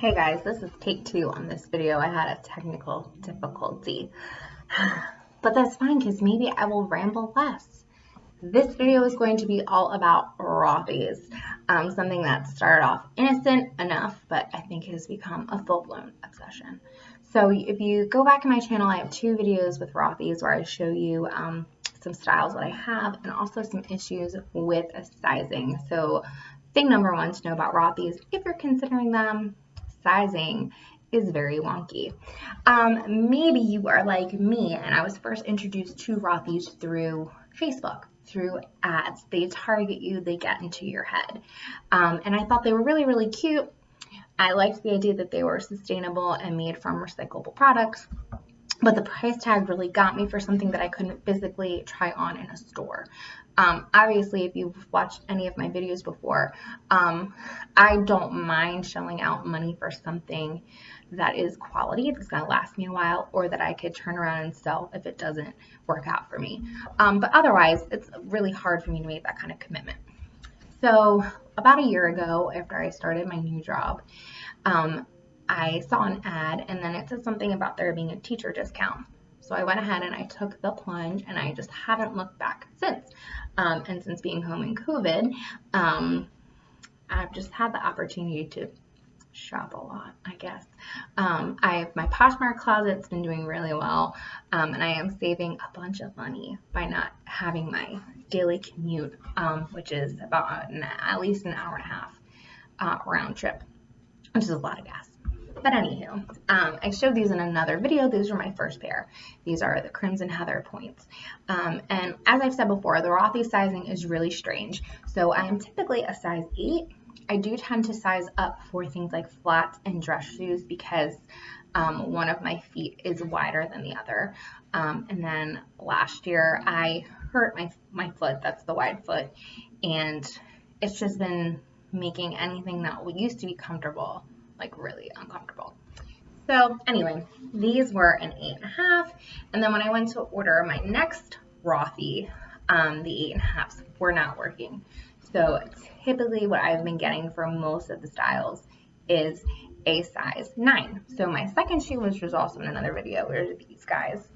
Hey guys, this is take 2 on this video. I had a technical difficulty, but that's fine because maybe I will ramble less. This video is going to be all about Rothys, something that started off innocent enough, but I think has become a full-blown obsession. So if you go back in my channel, I have 2 videos with Rothys where I show you some styles that I have and also some issues with sizing. So thing number 1 to know about Rothys, if you're considering them, sizing is very wonky. Maybe you are like me and I was first introduced to Rothys through Facebook, through ads. They target you, they get into your head. And I thought they were really, really cute. I liked the idea that they were sustainable and made from recyclable products. But the price tag really got me for something that I couldn't physically try on in a store. Obviously, if you've watched any of my videos before, I don't mind shelling out money for something that is quality, that's going to last me a while, or that I could turn around and sell if it doesn't work out for me. But otherwise, it's really hard for me to make that kind of commitment. So about a year ago, after I started my new job, I saw an ad and then it said something about there being a teacher discount. So I went ahead and I took the plunge and I just haven't looked back since. And since being home in COVID, I've just had the opportunity to shop a lot, I guess. My Poshmark closet's been doing really well, and I am saving a bunch of money by not having my daily commute, which is about at least an hour and a half round trip, which is a lot of gas. But anywho, I showed these in another video. These are my first pair. These are the Crimson Heather points. And as I've said before, the Rothy sizing is really strange. So I am typically a size 8. I do tend to size up for things like flats and dress shoes because one of my feet is wider than the other. And then last year I hurt my foot, that's the wide foot, and it's just been making anything that used to be comfortable like really uncomfortable. So anyway, these were an 8.5, and then when I went to order my next Rothy, the 8.5s were not working. So typically what I've been getting for most of the styles is a size 9. So my second shoe, which was also in another video, were these guys.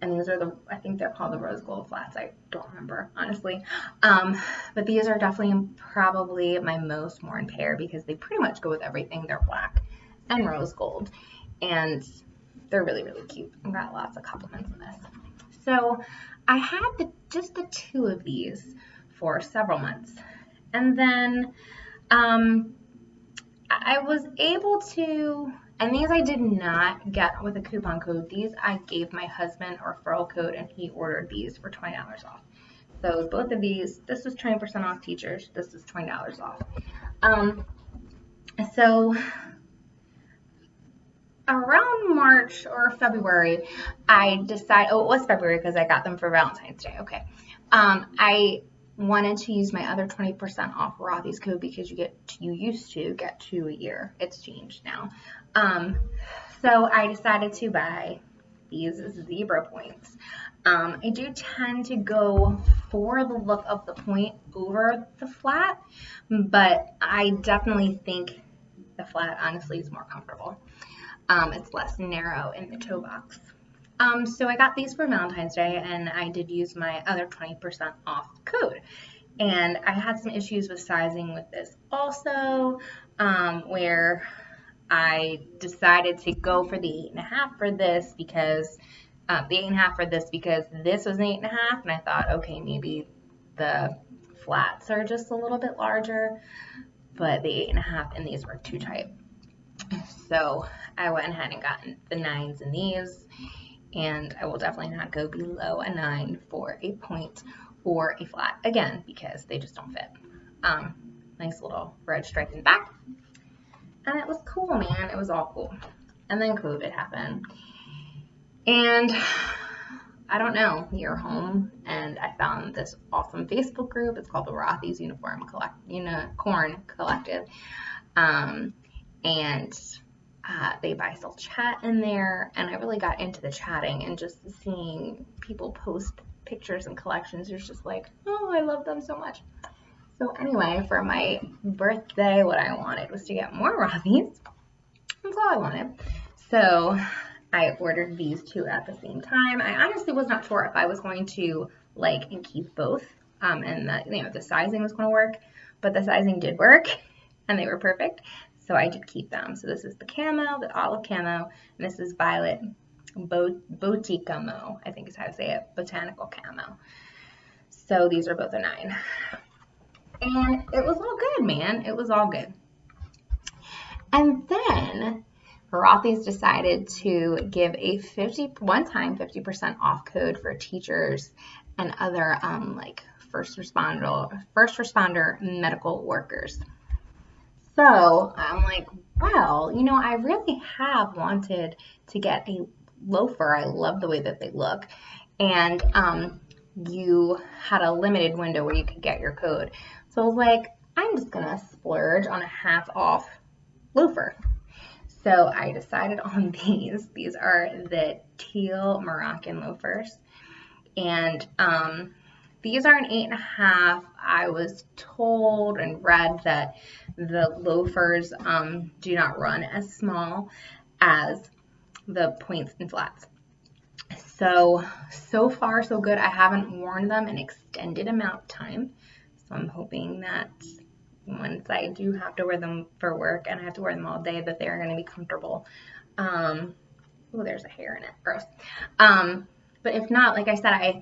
And these are I think they're called the rose gold flats. I don't remember, honestly. But these are definitely probably my most worn pair because they pretty much go with everything. They're black and rose gold. And they're really, really cute. I've got lots of compliments on this. So I had just the 2 of these for several months. And then I was able to, and these I did not get with a coupon code. These I gave my husband a referral code and he ordered these for $20 off. So both of these, this was 20% off teachers, this is $20 off. So around March or February, I decided, oh, it was February because I got them for Valentine's Day, okay. I wanted to use my other 20% off Rothy's code because you used to get 2 a year. It's changed now. So I decided to buy these zebra points. I do tend to go for the look of the point over the flat, but I definitely think the flat honestly is more comfortable. It's less narrow in the toe box. So I got these for Valentine's Day and I did use my other 20% off code. And I had some issues with sizing with this also, where I decided to go for the 8.5 for this because this was an 8.5 and I thought, okay, maybe the flats are just a little bit larger, but the 8.5 and these were too tight. So I went ahead and got the 9s in these. And I will definitely not go below a 9 for a point or a flat, again, because they just don't fit. Nice little red stripe in the back. And it was cool, man. It was all cool. And then COVID happened. And I don't know, you're home, and I found this awesome Facebook group. It's called the Rothys Unicorn Collective. They buy sell chat in there, and I really got into the chatting and just seeing people post pictures and collections. It's just like, oh, I love them so much. So anyway, for my birthday, what I wanted was to get more Rothys. That's all I wanted. So I ordered these two at the same time. I honestly was not sure if I was going to like and keep both, and that the sizing was going to work, but the sizing did work, and they were perfect. So I did keep them. So this is the camo, the olive camo, and this is violet boticamo, I think is how to say it, botanical camo. So these are both a 9. And it was all good, man. It was all good. And then Rothys decided to give a one-time 50% off code for teachers and other like first responder medical workers. So I'm like, well, I really have wanted to get a loafer. I love the way that they look. And you had a limited window where you could get your code. So I was like, I'm just going to splurge on a half off loafer. So I decided on these. These are the teal Moroccan loafers. And these are an 8.5. I was told and read that the loafers do not run as small as the points and flats. So far so good. I haven't worn them an extended amount of time. So I'm hoping that once I do have to wear them for work and I have to wear them all day, that they're going to be comfortable. Oh, there's a hair in it. Gross. But if not, like I said, I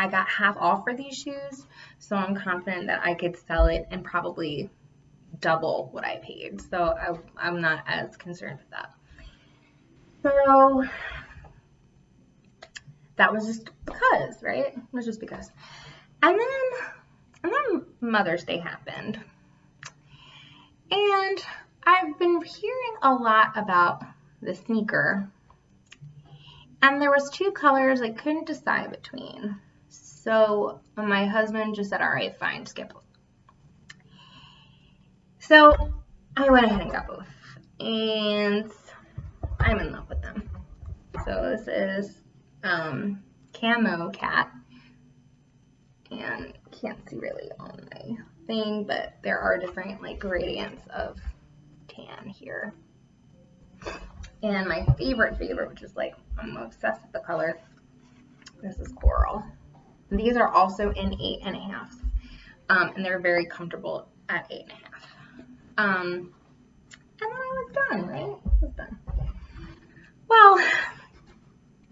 got half off for these shoes. So I'm confident that I could sell it and probably double what I paid. So I'm not as concerned with that. So that was just because, right? It was just because. And then Mother's Day happened. And I've been hearing a lot about the sneaker. And there was 2 colors I couldn't decide between. So my husband just said, all right, fine, skip both. So I went ahead and got both. And I'm in love with them. So this is Camo Cat. And can't see really on my thing, but there are different like gradients of tan here. And my favorite, which is like, I'm obsessed with the color, this is coral. These are also in 8.5. And they're very comfortable at 8.5. And then I was done, right? I was done. Well,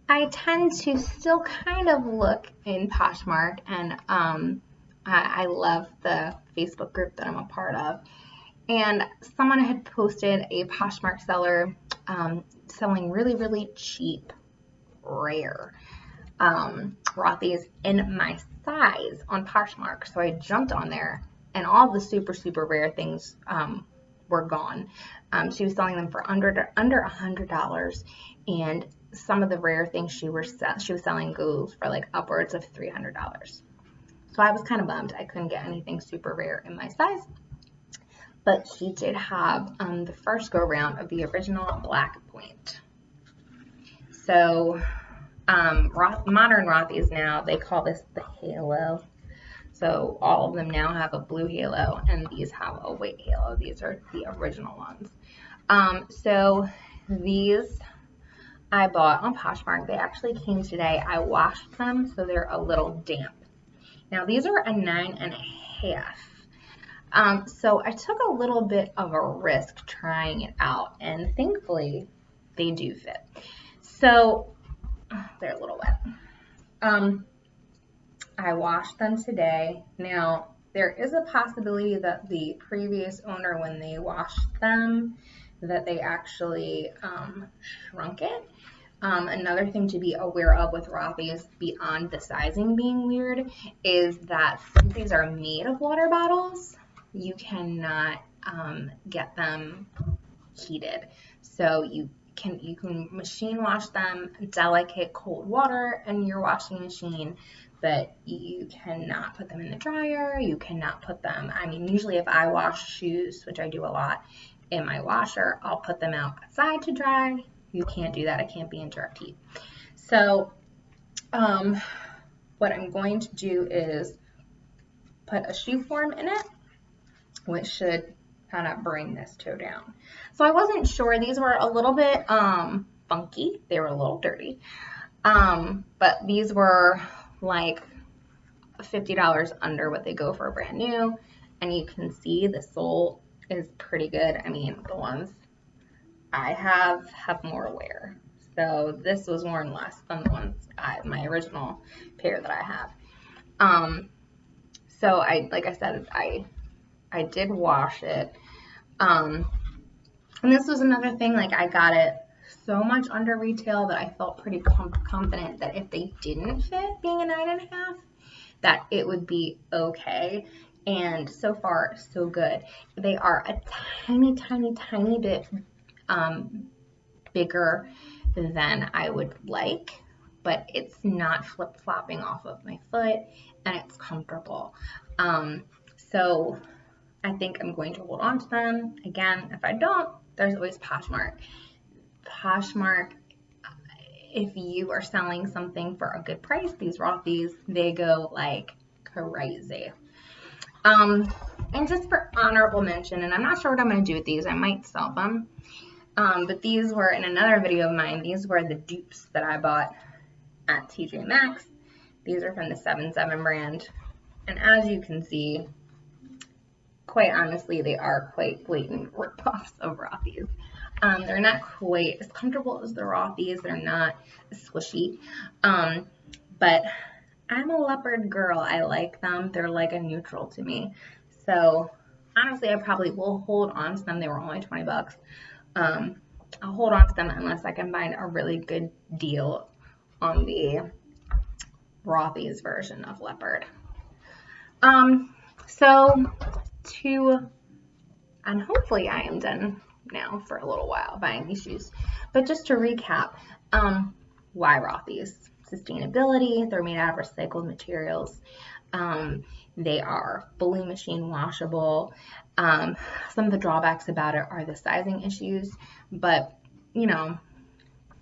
I tend to still kind of look in Poshmark, and I love the Facebook group that I'm a part of. And someone had posted a Poshmark seller selling really, really cheap, rare Rothys in my size on Poshmark. So I jumped on there, and all the super, super rare things were gone. She was selling them for under $100, and some of the rare things she was selling goes for like upwards of $300. So I was kind of bummed I couldn't get anything super rare in my size. But she did have the first go round of the original black point. So modern Rothys now, they call this the halo. So all of them now have a blue halo, and these have a white halo. These are the original ones. So these I bought on Poshmark. They actually came today. I washed them, so they're a little damp. Now these are a 9.5. So I took a little bit of a risk trying it out, and thankfully they do fit. So they're a little wet. I washed them today. Now there is a possibility that the previous owner, when they washed them, that they actually shrunk it. Another thing to be aware of with Rothys, beyond the sizing being weird, is that since these are made of water bottles, you cannot get them heated. So you can machine wash them, delicate cold water in your washing machine, but you cannot put them in the dryer. You cannot put them, usually if I wash shoes, which I do a lot, in my washer, I'll put them outside to dry. You can't do that. It can't be in direct heat. So what I'm going to do is put a shoe form in it, which should kind of bring this toe down. So I wasn't sure. These were a little bit funky. They were a little dirty. But these were like $50 under what they go for brand new. And you can see the sole is pretty good. I mean, the ones I have more wear. So this was worn less than the ones my original pair that I have. So like I said, I did wash it. And this was another thing, like I got it so much under retail that I felt pretty confident that if they didn't fit, being a 9.5, that it would be okay. And so far, so good. They are a tiny, tiny, tiny bit bigger than I would like, but it's not flip-flopping off of my foot, and it's comfortable. So I think I'm going to hold on to them. Again, if I don't, there's always Poshmark. Poshmark, if you are selling something for a good price, these Rothys, they go like crazy. And just for honorable mention, and I'm not sure what I'm going to do with these. I might sell them. But these were, in another video of mine, these were the dupes that I bought at TJ Maxx. These are from the 7.7 brand. And as you can see, quite honestly, they are quite blatant ripoffs of Rothys. They're not quite as comfortable as the Rothys. They're not as squishy. But I'm a leopard girl. I like them. They're like a neutral to me. So honestly, I probably will hold on to them. They were only 20 bucks. I'll hold on to them unless I can find a really good deal on the Rothys version of leopard. And hopefully I am done now for a little while buying these shoes. But just to recap, why Rothys? Sustainability, they're made out of recycled materials. They are fully machine washable. Some of the drawbacks about it are the sizing issues, but you know,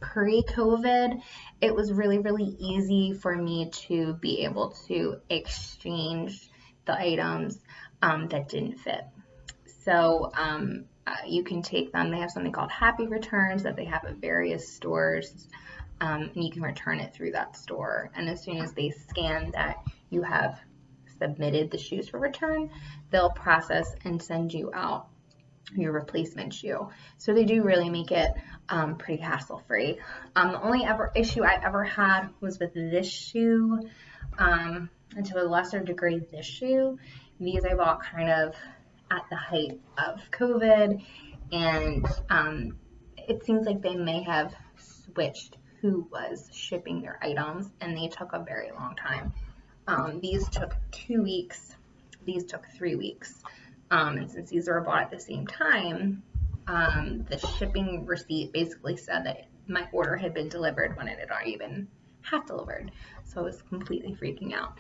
pre-COVID, it was really, really easy for me to be able to exchange the items that didn't fit. So you can take them. They have something called Happy Returns that they have at various stores, and you can return it through that store. And as soon as they scan that you have submitted the shoes for return, they'll process and send you out your replacement shoe. So they do really make it pretty hassle-free. The only issue I've ever had was with this shoe, and to a lesser degree this shoe. These I bought kind of at the height of COVID, and it seems like they may have switched who was shipping their items, and they took a very long time. These took 2 weeks. These took 3 weeks. And since these were bought at the same time, the shipping receipt basically said that my order had been delivered when it had already been half delivered. So I was completely freaking out.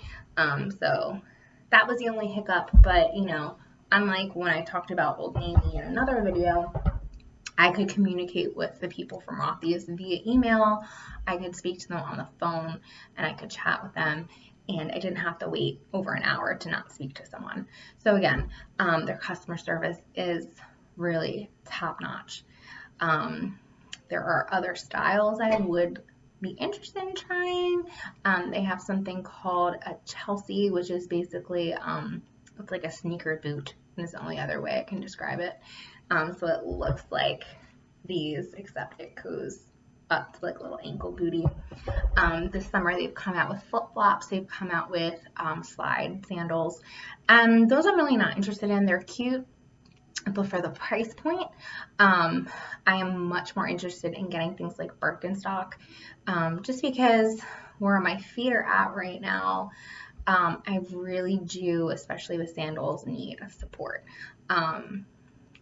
So that was the only hiccup. But, you know, unlike when I talked about Old Navy in another video, I could communicate with the people from Rothys via email. I could speak to them on the phone, and I could chat with them. And I didn't have to wait over an hour to not speak to someone. So again, their customer service is really top notch. There are other styles I would be interested in trying. They have something called a Chelsea, which is basically, it's like a sneaker boot, and it's the only other way I can describe it. So it looks like these, except it goes up to like a little ankle booty. This summer they've come out with flip-flops. They've come out with slide sandals. Those I'm really not interested in. They're cute, but for the price point, I am much more interested in getting things like Birkenstock, just because where my feet are at right now, I really do, especially with sandals, need a support.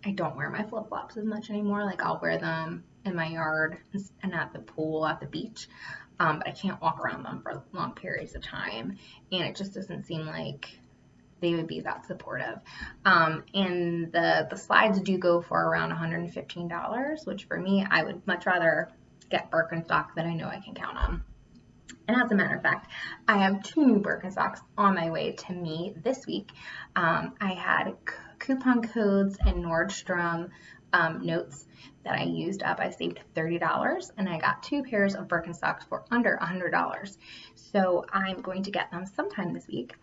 I don't wear my flip-flops as much anymore. Like I'll wear them in my yard and at the pool, at the beach, but I can't walk around them for long periods of time, and it just doesn't seem like they would be that supportive. And the slides do go for around $115, which for me, I would much rather get Birkenstock that I know I can count on. And as a matter of fact, I have 2 new Birkenstocks on my way to me this week. I had coupon codes and Nordstrom notes that I used up. I saved $30 and I got 2 pairs of Birkenstocks for under $100. So I'm going to get them sometime this week.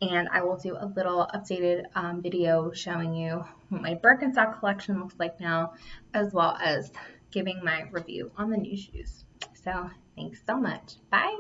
And I will do a little updated video showing you what my Birkenstock collection looks like now, as well as giving my review on the new shoes. So thanks so much. Bye.